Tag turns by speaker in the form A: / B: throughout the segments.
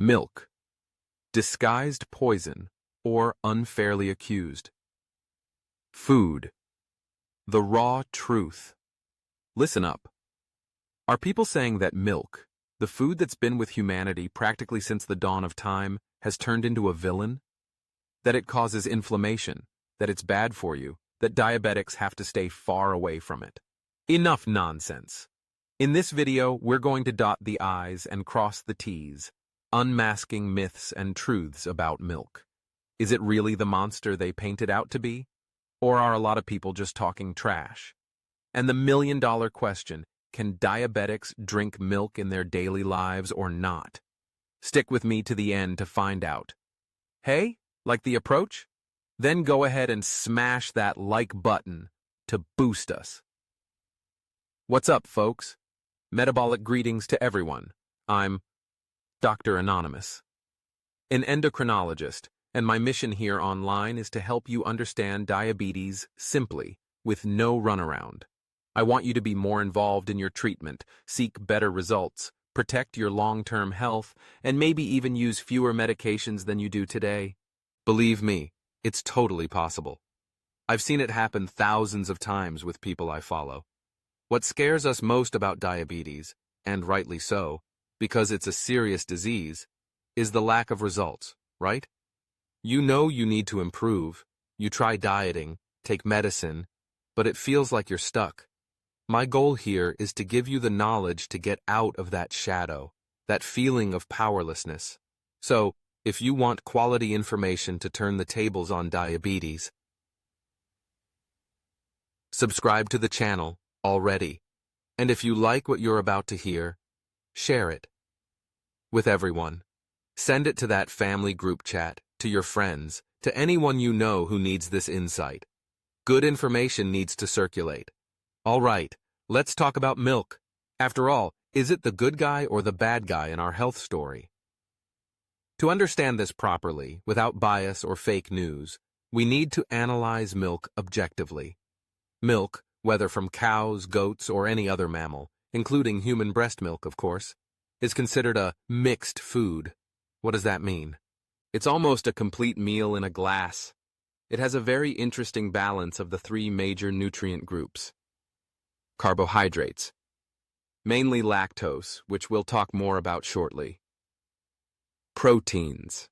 A: Milk. Disguised poison or unfairly accused. Food. The raw truth. Listen up. Are people saying that milk, the food that's been with humanity practically since the dawn of time, has turned into a villain? That it causes inflammation, that it's bad for you, that diabetics have to stay far away from it? Enough nonsense. In this video, we're going to dot the I's and cross the T's, unmasking myths and truths about milk. Is it really the monster they paint it out to be? Or are a lot of people just talking trash? And the million-dollar question, can diabetics drink milk in their daily lives or not? Stick with me to the end to find out. Hey, like the approach? Then go ahead and smash that like button to boost us. What's up, folks? Metabolic greetings to everyone. I'm Dr. Anonymous, an endocrinologist, and my mission here online is to help you understand diabetes simply, with no runaround. I want you to be more involved in your treatment, seek better results, protect your long-term health, and maybe even use fewer medications than you do today. Believe me, it's totally possible. I've seen it happen thousands of times with people I follow. What scares us most about diabetes, and rightly so, because it's a serious disease, is the lack of results, right? You know you need to improve, you try dieting, take medicine, but it feels like you're stuck. My goal here is to give you the knowledge to get out of that shadow, that feeling of powerlessness. So, if you want quality information to turn the tables on diabetes, subscribe to the channel already. And if you like what you're about to hear, share it with everyone. Send it to that family group chat, to your friends, to anyone you know who needs this insight. Good information needs to circulate. All right, let's talk about milk. After all, is it the good guy or the bad guy in our health story? To understand this properly, without bias or fake news, we need to analyze milk objectively. Milk, whether from cows, goats, or any other mammal, including human breast milk, of course, is considered a mixed food. What does that mean? It's almost a complete meal in a glass. It has a very interesting balance of the three major nutrient groups. Carbohydrates, mainly lactose, which we'll talk more about shortly. Proteins,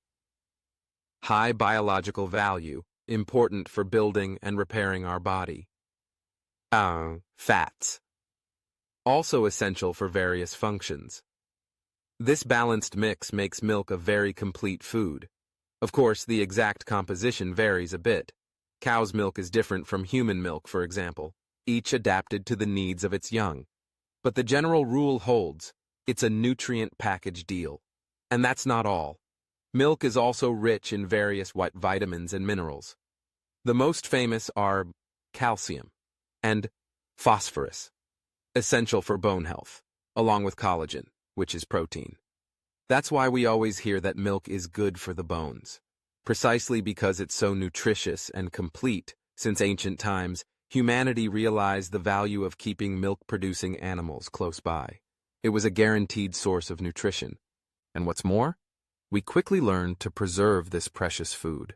A: high biological value, important for building and repairing our body. Fats, also essential for various functions. This balanced mix makes milk a very complete food. Of course, the exact composition varies a bit. Cow's milk is different from human milk, for example, each adapted to the needs of its young. But the general rule holds, it's a nutrient package deal. And that's not all. Milk is also rich in various vitamins and minerals. The most famous are calcium and phosphorus, essential for bone health, along with collagen, which is protein. That's why we always hear that milk is good for the bones, precisely because it's so nutritious and complete. Since ancient times, humanity realized the value of keeping milk-producing animals close by. It was a guaranteed source of nutrition. And what's more, we quickly learned to preserve this precious food.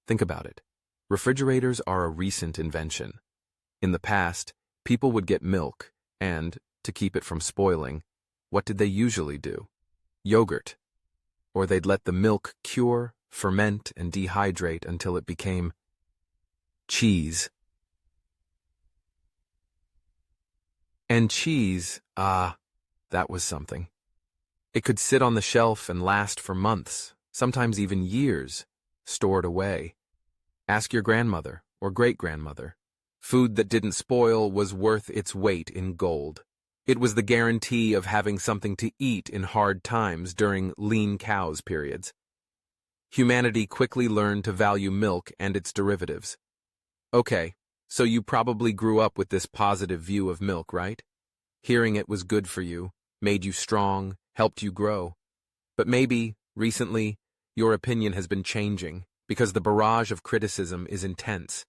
A: Think about it. Refrigerators are a recent invention. In the past, people would get milk, and, to keep it from spoiling, what did they usually do? Yogurt. Or they'd let the milk cure, ferment, and dehydrate until it became cheese. And cheese, that was something. It could sit on the shelf and last for months, sometimes even years, stored away. Ask your grandmother or great-grandmother. Food that didn't spoil was worth its weight in gold. It was the guarantee of having something to eat in hard times during lean cows periods. Humanity quickly learned to value milk and its derivatives. Okay, so you probably grew up with this positive view of milk, right? Hearing it was good for you, made you strong, helped you grow. But maybe, recently, your opinion has been changing because the barrage of criticism is intense.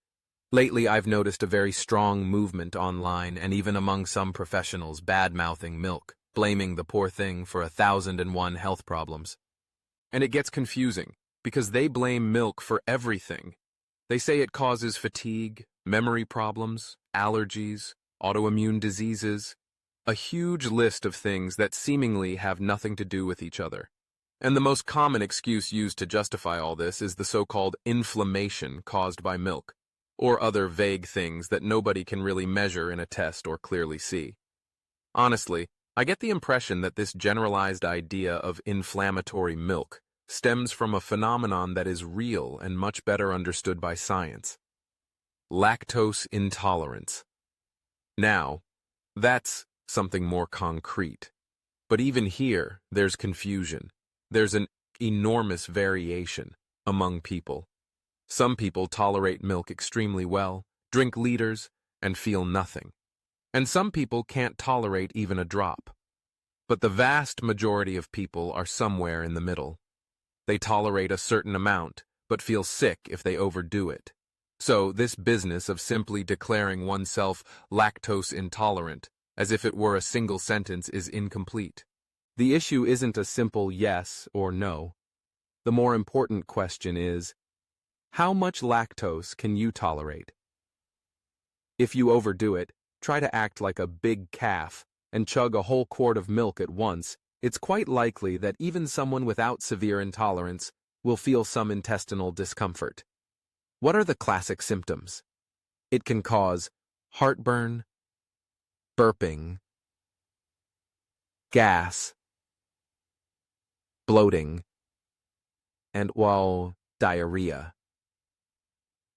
A: Lately, I've noticed a very strong movement online and even among some professionals bad-mouthing milk, blaming the poor thing for 1,001 health problems. And it gets confusing, because they blame milk for everything. They say it causes fatigue, memory problems, allergies, autoimmune diseases, a huge list of things that seemingly have nothing to do with each other. And the most common excuse used to justify all this is the so-called inflammation caused by milk, or other vague things that nobody can really measure in a test or clearly see. Honestly, I get the impression that this generalized idea of inflammatory milk stems from a phenomenon that is real and much better understood by science. Lactose intolerance. Now, that's something more concrete. But even here, there's confusion. There's an enormous variation among people. Some people tolerate milk extremely well, drink liters, and feel nothing. And some people can't tolerate even a drop. But the vast majority of people are somewhere in the middle. They tolerate a certain amount, but feel sick if they overdo it. So this business of simply declaring oneself lactose intolerant, as if it were a single sentence, is incomplete. The issue isn't a simple yes or no. The more important question is, how much lactose can you tolerate? If you overdo it, try to act like a big calf and chug a whole quart of milk at once, it's quite likely that even someone without severe intolerance will feel some intestinal discomfort. What are the classic symptoms? It can cause heartburn, burping, gas, bloating, and, diarrhea.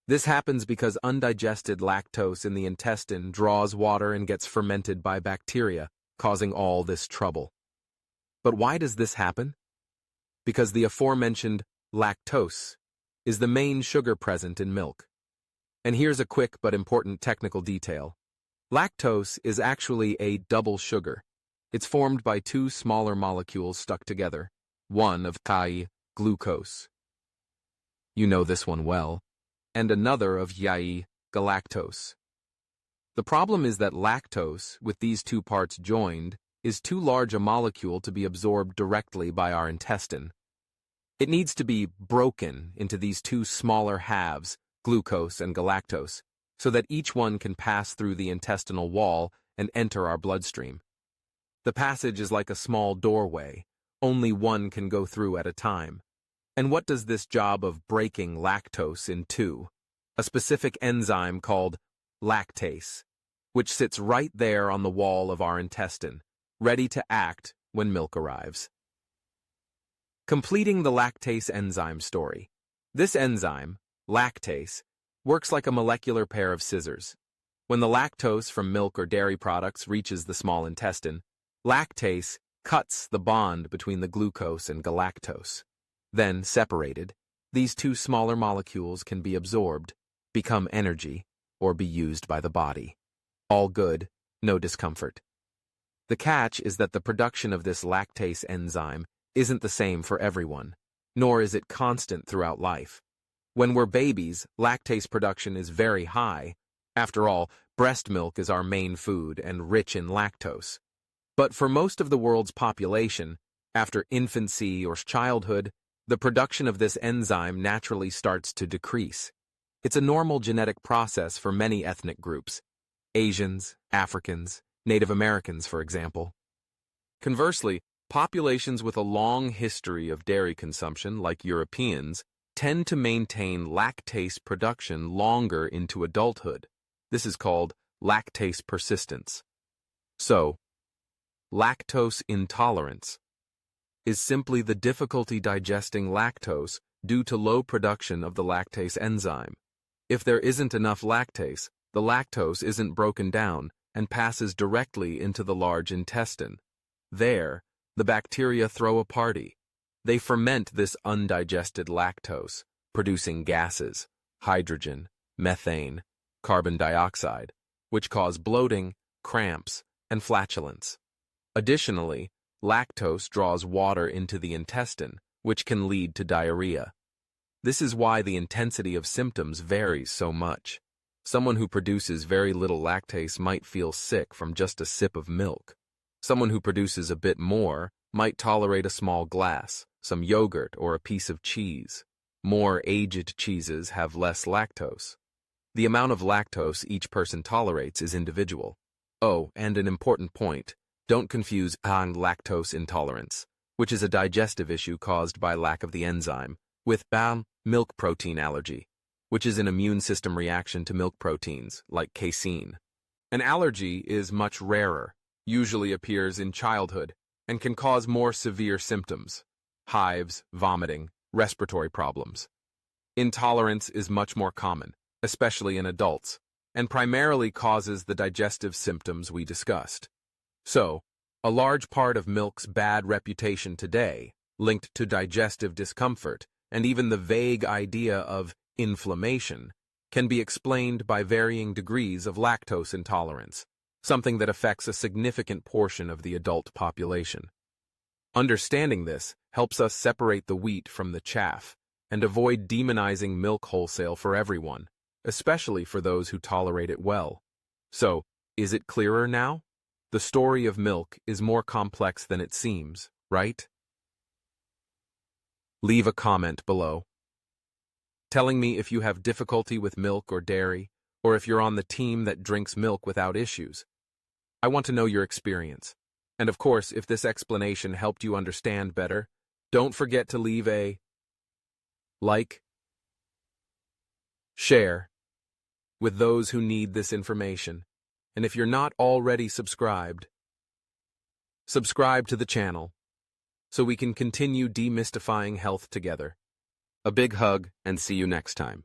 A: This happens because undigested lactose in the intestine draws water and gets fermented by bacteria, causing all this trouble. But why does this happen? Because the aforementioned lactose is the main sugar present in milk. And here's a quick but important technical detail. Lactose is actually a double sugar. It's formed by two smaller molecules stuck together, one of glucose. You know this one well. And another of galactose. The problem is that lactose, with these two parts joined, is too large a molecule to be absorbed directly by our intestine. It needs to be broken into these two smaller halves, glucose and galactose, so that each one can pass through the intestinal wall and enter our bloodstream. The passage is like a small doorway. Only one can go through at a time. And what does this job of breaking lactose in two? A specific enzyme called lactase, which sits right there on the wall of our intestine, ready to act when milk arrives. Completing the lactase enzyme story. This enzyme, lactase, works like a molecular pair of scissors. When the lactose from milk or dairy products reaches the small intestine, lactase cuts the bond between the glucose and galactose. Then, separated, these two smaller molecules can be absorbed, become energy, or be used by the body. All good, no discomfort. The catch is that the production of this lactase enzyme isn't the same for everyone, nor is it constant throughout life. When we're babies, lactase production is very high. After all, breast milk is our main food and rich in lactose. But for most of the world's population, after infancy or childhood, the production of this enzyme naturally starts to decrease. It's a normal genetic process for many ethnic groups. Asians, Africans, Native Americans, for example. Conversely, populations with a long history of dairy consumption, like Europeans, tend to maintain lactase production longer into adulthood. This is called lactase persistence. So, lactose intolerance is simply the difficulty digesting lactose due to low production of the lactase enzyme. If there isn't enough lactase, the lactose isn't broken down and passes directly into the large intestine. There, the bacteria throw a party. They ferment this undigested lactose, producing gases, hydrogen, methane, carbon dioxide, which cause bloating, cramps, and flatulence. Additionally, lactose draws water into the intestine, which can lead to diarrhea. This is why the intensity of symptoms varies so much. Someone who produces very little lactase might feel sick from just a sip of milk. Someone who produces a bit more might tolerate a small glass, some yogurt, or a piece of cheese. More aged cheeses have less lactose. The amount of lactose each person tolerates is individual. Oh, and an important point, don't confuse lactose intolerance, which is a digestive issue caused by lack of the enzyme, with milk protein allergy, which is an immune system reaction to milk proteins, like casein. An allergy is much rarer, usually appears in childhood, and can cause more severe symptoms: hives, vomiting, respiratory problems. Intolerance is much more common, especially in adults, and primarily causes the digestive symptoms we discussed. So, a large part of milk's bad reputation today, linked to digestive discomfort and even the vague idea of inflammation, can be explained by varying degrees of lactose intolerance, something that affects a significant portion of the adult population. Understanding this helps us separate the wheat from the chaff and avoid demonizing milk wholesale for everyone, especially for those who tolerate it well. So, is it clearer now? The story of milk is more complex than it seems, right? Leave a comment below, telling me if you have difficulty with milk or dairy, or if you're on the team that drinks milk without issues. I want to know your experience. And of course, if this explanation helped you understand better, don't forget to leave a like, share with those who need this information. And if you're not already subscribed, subscribe to the channel so we can continue demystifying health together. A big hug and see you next time.